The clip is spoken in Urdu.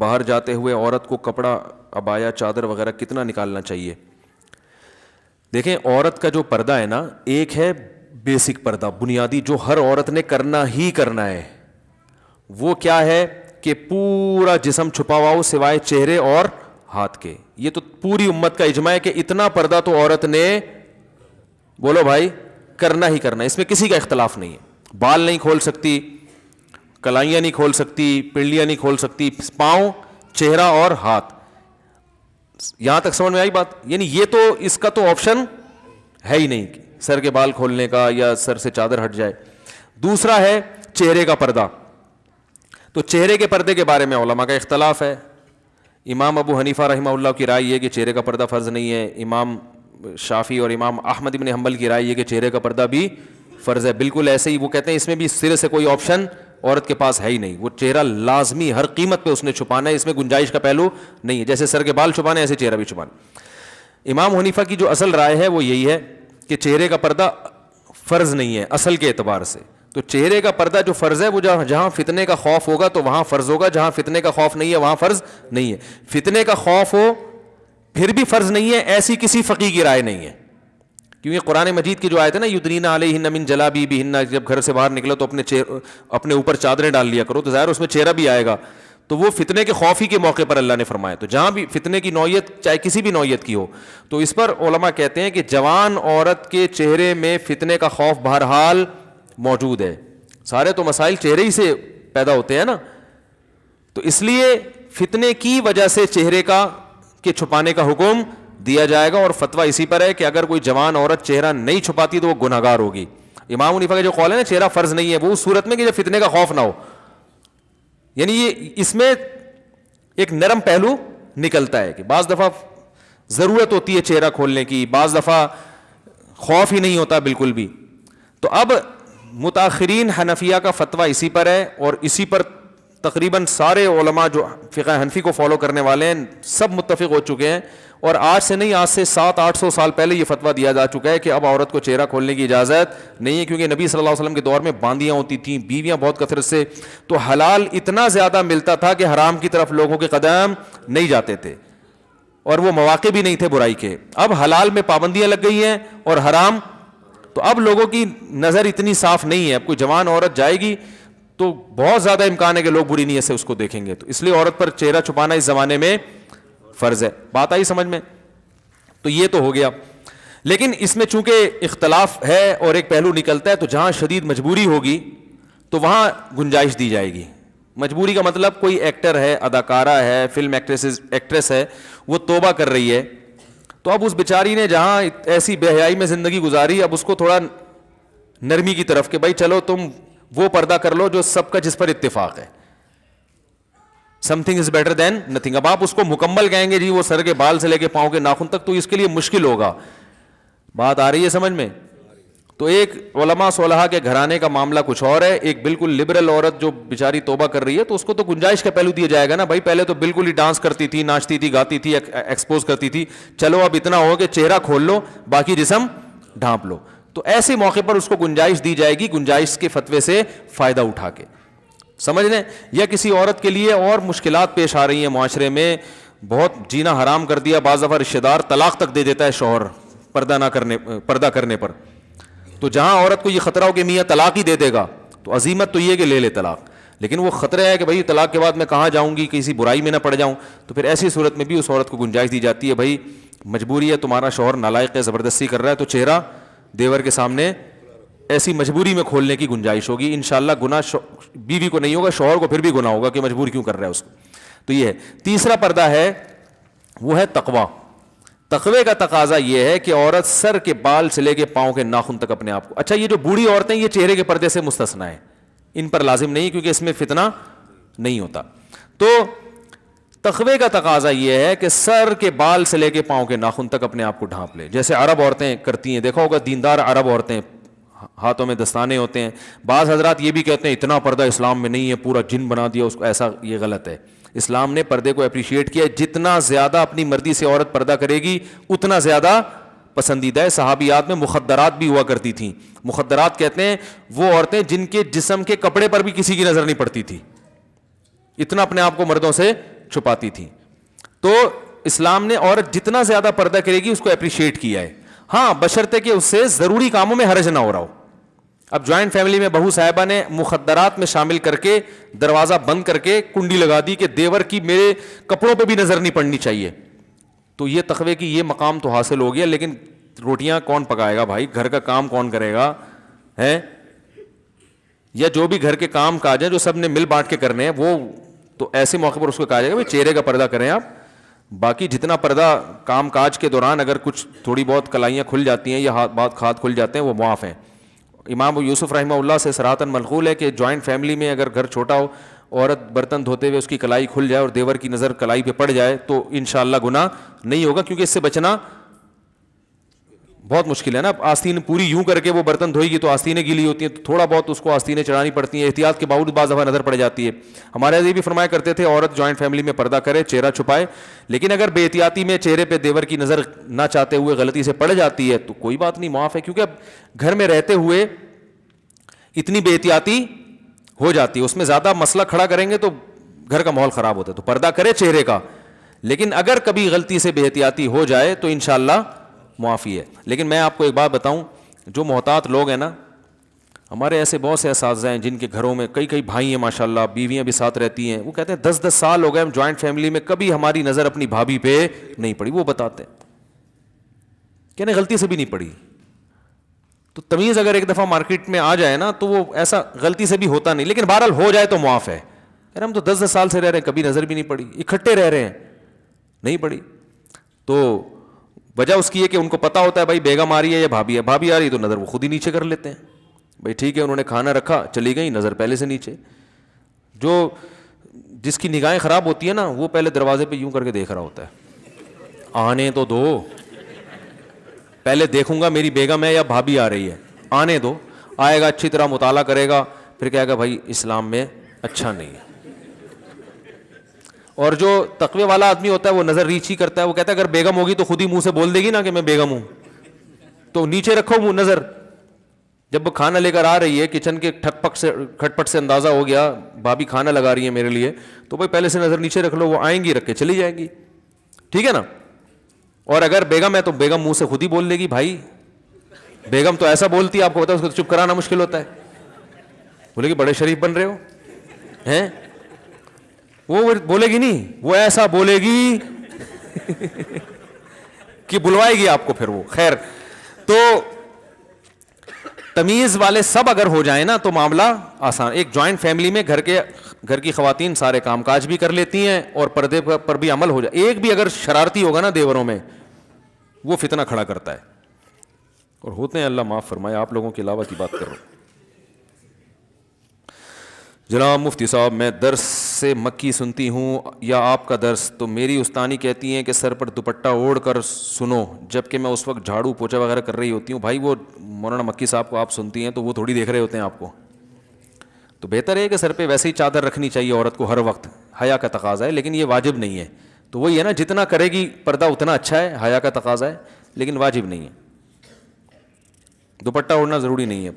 باہر جاتے ہوئے عورت کو کپڑا, عبایا, چادر وغیرہ کتنا نکالنا چاہیے؟ دیکھیں عورت کا جو پردہ ہے نا, ایک ہے بیسک پردہ, بنیادی, جو ہر عورت نے کرنا ہی کرنا ہے. وہ کیا ہے کہ پورا جسم چھپا ہوا ہو سوائے چہرے اور ہاتھ کے. یہ تو پوری امت کا اجماع ہے کہ اتنا پردہ تو عورت نے, بولو بھائی, کرنا ہی کرنا ہے, اس میں کسی کا اختلاف نہیں ہے. بال نہیں کھول سکتی, کلائیاں نہیں کھول سکتی, پنڈلیاں نہیں کھول سکتی, پاؤں, چہرہ اور ہاتھ. یہاں تک سمجھ میں آئی بات؟ یعنی یہ تو اس کا تو آپشن ہے ہی نہیں سر کے بال کھولنے کا یا سر سے چادر ہٹ جائے. دوسرا ہے چہرے کا پردہ. تو چہرے کے پردے کے بارے میں علماء کا اختلاف ہے. امام ابو حنیفہ رحمہ اللہ کی رائے یہ کہ چہرے کا پردہ فرض نہیں ہے. امام شافعی اور امام احمد بن حنبل کی رائے یہ کہ چہرے کا پردہ بھی فرض ہے. بالکل ایسے ہی وہ کہتے ہیں اس میں بھی سرے سے کوئی آپشن عورت کے پاس ہے ہی نہیں. وہ چہرہ لازمی ہر قیمت پہ اس نے چھپانا ہے, اس میں گنجائش کا پہلو نہیں ہے. جیسے سر کے بال چھپانے ایسے چہرہ بھی چھپانا. امام حنیفہ کی جو اصل رائے ہے وہ یہی ہے کہ چہرے کا پردہ فرض نہیں ہے اصل کے اعتبار سے. تو چہرے کا پردہ جو فرض ہے وہ جہاں فتنے کا خوف ہوگا تو وہاں فرض ہوگا, جہاں فتنے کا خوف نہیں ہے وہاں فرض نہیں ہے. فتنے کا خوف ہو پھر بھی فرض نہیں ہے, ایسی کسی فقیہ کی رائے نہیں ہے. کیونکہ قرآن مجید کی جو آیت ہے نا, یدنین علیہن من جلابیبہن, جب گھر سے باہر نکلو تو اپنے اوپر چادریں ڈال لیا کرو, تو ظاہر اس میں چہرہ بھی آئے گا. تو وہ فتنے کے خوف ہی کے موقع پر اللہ نے فرمایا. تو جہاں بھی فتنے کی نوعیت چاہے کسی بھی نوعیت کی ہو, تو اس پر علماء کہتے ہیں کہ جوان عورت کے چہرے میں فتنے کا خوف بہرحال موجود ہے. سارے تو مسائل چہرے ہی سے پیدا ہوتے ہیں نا, تو اس لیے فتنے کی وجہ سے چہرے کے چھپانے کا حکم دیا جائے گا. اور فتویٰ اسی پر ہے کہ اگر کوئی جوان عورت چہرہ نہیں چھپاتی تو وہ گنہگار ہوگی. امام حنیفہ کا جو قول ہے نا چہرہ فرض نہیں ہے, وہ اس صورت میں کہ جب فتنے کا خوف نہ ہو. یعنی یہ اس میں ایک نرم پہلو نکلتا ہے کہ بعض دفعہ ضرورت ہوتی ہے چہرہ کھولنے کی, بعض دفعہ خوف ہی نہیں ہوتا بالکل بھی. تو اب متاخرین حنفیہ کا فتویٰ اسی پر ہے, اور اسی پر تقریباً سارے علماء جو فقہ حنفی کو فالو کرنے والے ہیں سب متفق ہو چکے ہیں. اور آج سے نہیں, آج سے 700-800 سال پہلے یہ فتویٰ دیا جا چکا ہے کہ اب عورت کو چہرہ کھولنے کی اجازت نہیں ہے. کیونکہ نبی صلی اللہ علیہ وسلم کے دور میں باندیاں ہوتی تھیں, بیویاں بہت کثرت سے, تو حلال اتنا زیادہ ملتا تھا کہ حرام کی طرف لوگوں کے قدم نہیں جاتے تھے, اور وہ مواقع بھی نہیں تھے برائی کے. اب حلال میں پابندیاں لگ گئی ہیں اور حرام, تو اب لوگوں کی نظر اتنی صاف نہیں ہے. اب کوئی جوان عورت جائے گی تو بہت زیادہ امکان ہے کہ لوگ بری نیت سے اس کو دیکھیں گے. تو اس لیے عورت پر چہرہ چھپانا اس زمانے میں فرض ہے. بات آئی سمجھ میں؟ تو یہ تو ہو گیا. لیکن اس میں چونکہ اختلاف ہے اور ایک پہلو نکلتا ہے, تو جہاں شدید مجبوری ہوگی تو وہاں گنجائش دی جائے گی. مجبوری کا مطلب کوئی ایکٹر ہے, اداکارہ ہے, فلم ایکٹریس ہے, وہ توبہ کر رہی ہے, تو اب اس بیچاری نے جہاں ایسی بے حیائی میں زندگی گزاری, اب اس کو تھوڑا نرمی کی طرف کہ بھائی چلو تم وہ پردہ کر لو جو سب کا جس پر اتفاق ہے. Some thing is better than nothing. اب آپ اس کو مکمل کہیں گے جی وہ سر کے بال سے لے کے پاؤں کے ناخن تک, تو اس کے لیے مشکل ہوگا. بات آ رہی ہے سمجھ میں؟ تو ایک علماء صلحاء کے گھرانے کا معاملہ کچھ اور ہے, ایک بالکل لبرل عورت جو بیچاری توبہ کر رہی ہے, تو اس کو تو گنجائش کا پہلو دیا جائے گا نا. بھائی پہلے تو بالکل ہی ڈانس کرتی تھی, ناچتی تھی, گاتی تھی, ایکسپوز کرتی تھی, چلو اب اتنا ہو کہ چہرہ کھول لو, باقی جسم ڈھانپ لو. تو ایسے موقع پر اس کو گنجائش دی جائے گی, گنجائش کے فتوے سے فائدہ اٹھا کے. سمجھ لیں؟ یا کسی عورت کے لیے اور مشکلات پیش آ رہی ہیں معاشرے میں, بہت جینا حرام کر دیا, بعض دفعہ رشتہ دار طلاق تک دے دیتا ہے شوہر پردہ کرنے پر. تو جہاں عورت کو یہ خطرہ ہو کہ میاں طلاق ہی دے دے گا, تو عزیمت تو یہ کہ لے لے طلاق. لیکن وہ خطرہ ہے کہ بھائی طلاق کے بعد میں کہاں جاؤں گی, کسی برائی میں نہ پڑ جاؤں. تو پھر ایسی صورت میں بھی اس عورت کو گنجائش دی جاتی ہے, بھائی مجبوری ہے, تمہارا شوہر نالائق ہے, زبردستی کر رہا ہے, تو چہرہ دیور کے سامنے ایسی مجبوری میں کھولنے کی گنجائش ہوگی. انشاءاللہ گناہ بیوی کو نہیں ہوگا, شوہر کو پھر بھی گناہ ہوگا کہ مجبور کیوں کر رہا ہے اس کو. تو یہ ہے. تیسرا پردہ ہے وہ ہے تقوی. تقوی کا تقاضا یہ ہے کہ عورت سر کے بال سے لے کے پاؤں کے ناخن تک اپنے آپ کو, اچھا یہ جو بوڑھی عورتیں یہ چہرے کے پردے سے مستثنی ہیں, ان پر لازم نہیں کیونکہ اس میں فتنہ نہیں ہوتا. تو تقوی کا تقاضا یہ ہے کہ سر کے بال سے لے کے پاؤں کے ناخن تک اپنے آپ کو ڈھانپ لے, جیسے عرب عورتیں کرتی ہیں. دیکھا ہوگا دیندار عرب عورتیں, ہاتھوں میں دستانے ہوتے ہیں. بعض حضرات یہ بھی کہتے ہیں اتنا پردہ اسلام میں نہیں ہے, پورا جن بنا دیا اس کو, ایسا یہ غلط ہے. اسلام نے پردے کو اپریشیٹ کیا ہے, جتنا زیادہ اپنی مرضی سے عورت پردہ کرے گی اتنا زیادہ پسندیدہ ہے. صحابیات میں مخدرات بھی ہوا کرتی تھیں. مخدرات کہتے ہیں وہ عورتیں جن کے جسم کے کپڑے پر بھی کسی کی نظر نہیں پڑتی تھی, اتنا اپنے آپ کو مردوں سے چھپاتی تھیں. تو اسلام نے عورت جتنا زیادہ پردہ کرے گی اس کو اپریشیٹ کیا ہے, ہاں بشرطے کہ اس سے ضروری کاموں میں حرج نہ ہو رہا ہو. اب جوائنٹ فیملی میں بہو صاحبہ نے مخدرات میں شامل کر کے دروازہ بند کر کے کنڈی لگا دی کہ دیور کی میرے کپڑوں پہ بھی نظر نہیں پڑنی چاہیے, تو یہ تقوی کی یہ مقام تو حاصل ہو گیا, لیکن روٹیاں کون پکائے گا بھائی, گھر کا کام کون کرے گا ہے, یا جو بھی گھر کے کام کاج ہیں جو سب نے مل بانٹ کے کرنے ہیں, وہ تو ایسے موقع پر اس کو کہا جائے گا بھائی چہرے کا پردہ کریں آپ, باقی جتنا پردہ کام کاج کے دوران اگر کچھ تھوڑی بہت کلائیاں کھل جاتی ہیں یا ہاتھ کھل جاتے ہیں وہ معاف ہیں. امام یوسف رحمہ اللہ سے صراحتاً منقول ہے کہ جوائنٹ فیملی میں اگر گھر چھوٹا ہو, عورت برتن دھوتے ہوئے اس کی کلائی کھل جائے اور دیور کی نظر کلائی پہ پڑ جائے تو انشاءاللہ گناہ نہیں ہوگا, کیونکہ اس سے بچنا بہت مشکل ہے نا. اب آستین پوری یوں کر کے وہ برتن دھوئے گی تو آستینیں گیلی ہوتی ہیں, تو تھوڑا بہت اس کو آستینیں چڑھانی پڑتی ہیں, احتیاط کے باوجود بعض دفعہ نظر پڑ جاتی ہے. ہمارے یہ بھی فرمایا کرتے تھے عورت جوائنٹ فیملی میں پردہ کرے, چہرہ چھپائے, لیکن اگر بے احتیاطی میں چہرے پہ دیور کی نظر نہ چاہتے ہوئے غلطی سے پڑ جاتی ہے تو کوئی بات نہیں, معاف ہے, کیونکہ اب گھر میں رہتے ہوئے اتنی بے احتیاطی ہو جاتی ہے, اس میں زیادہ مسئلہ کھڑا کریں گے تو گھر کا ماحول خراب ہوتا ہے. تو پردہ کرے چہرے کا, لیکن اگر کبھی غلطی سے بے احتیاطی ہو جائے تو انشاءاللہ معافی ہے. لیکن میں آپ کو ایک بات بتاؤں, جو محتاط لوگ ہیں نا, ہمارے ایسے بہت سے اساتذہ ہیں جن کے گھروں میں کئی بھائی ہیں ماشاءاللہ, بیویاں بھی ساتھ رہتی ہیں, وہ کہتے ہیں 10 سال ہو گئے ہم جوائنٹ فیملی میں کبھی ہماری نظر اپنی بھابھی پہ نہیں پڑی. وہ بتاتے ہیں کہ غلطی سے بھی نہیں پڑی. تو تمیز اگر ایک دفعہ مارکیٹ میں آ جائے نا تو وہ ایسا غلطی سے بھی ہوتا نہیں, لیکن بہرحال ہو جائے تو معاف ہے. یار ہم تو 10 سال سے رہ رہے ہیں, کبھی نظر بھی نہیں پڑی, اکٹھے رہ رہے ہیں نہیں پڑی. تو وجہ اس کی ہے کہ ان کو پتا ہوتا ہے بھائی بیگم آ رہی ہے یا بھابھی ہے, بھابھی آ رہی ہے تو نظر وہ خود ہی نیچے کر لیتے ہیں, بھائی ٹھیک ہے انہوں نے کھانا رکھا چلی گئی, نظر پہلے سے نیچے. جو جس کی نگاہیں خراب ہوتی ہیں نا وہ پہلے دروازے پہ یوں کر کے دیکھ رہا ہوتا ہے, آنے تو دو, پہلے دیکھوں گا میری بیگم ہے یا بھابھی آ رہی ہے, آنے دو. آئے گا اچھی طرح مطالعہ کرے گا, پھر کہے گا بھائی اسلام میں اچھا نہیں ہے. اور جو تقوی والا آدمی ہوتا ہے وہ نظر ریچ ہی کرتا ہے, وہ کہتا ہے اگر بیگم ہوگی تو خود ہی منہ سے بول دے گی نا کہ میں بیگم ہوں, تو نیچے رکھو وہ نظر. جب وہ کھانا لے کر آ رہی ہے کچن کے کھٹ پٹ سے اندازہ ہو گیا بھابھی کھانا لگا رہی ہے میرے لیے, تو بھائی پہلے سے نظر نیچے رکھ لو, وہ آئیں گی رکھ کے چلی جائیں گی, ٹھیک ہے نا. اور اگر بیگم ہے تو بیگم منہ سے خود ہی بول دے گی, بھائی بیگم تو ایسا بولتی ہے آپ کو پتا ہے, اس کو تو چپ کرانا مشکل ہوتا ہے. بولے کہ بڑے شریف بن رہے ہو ہیں, وہ بولے گی نہیں, وہ ایسا بولے گی کہ بلوائے گی آپ کو پھر وہ. خیر, تو تمیز والے سب اگر ہو جائیں نا تو معاملہ آسان. ایک جوائنٹ فیملی میں گھر کی خواتین سارے کام کاج بھی کر لیتی ہیں اور پردے پر بھی عمل ہو جائے. ایک بھی اگر شرارتی ہوگا نا دیوروں میں, وہ فتنہ کھڑا کرتا ہے, اور ہوتے ہیں, اللہ معاف فرمائے, آپ لوگوں کے علاوہ کی بات کر رہا ہوں. جناب مفتی صاحب میں درس سے مکی سنتی ہوں یا آپ کا درس, تو میری استانی کہتی ہیں کہ سر پر دوپٹہ اوڑھ کر سنو, جبکہ میں اس وقت جھاڑو پوچھا وغیرہ کر رہی ہوتی ہوں. بھائی وہ مولانا مکی صاحب کو آپ سنتی ہیں تو وہ تھوڑی دیکھ رہے ہوتے ہیں آپ کو, تو بہتر ہے کہ سر پہ ویسے ہی چادر رکھنی چاہیے عورت کو ہر وقت, حیا کا تقاضا ہے, لیکن یہ واجب نہیں ہے. تو وہی ہے نا, جتنا کرے گی پردہ اتنا اچھا ہے, حیا کا تقاضا ہے لیکن واجب نہیں ہے. دوپٹہ اوڑھنا ضروری نہیں ہے.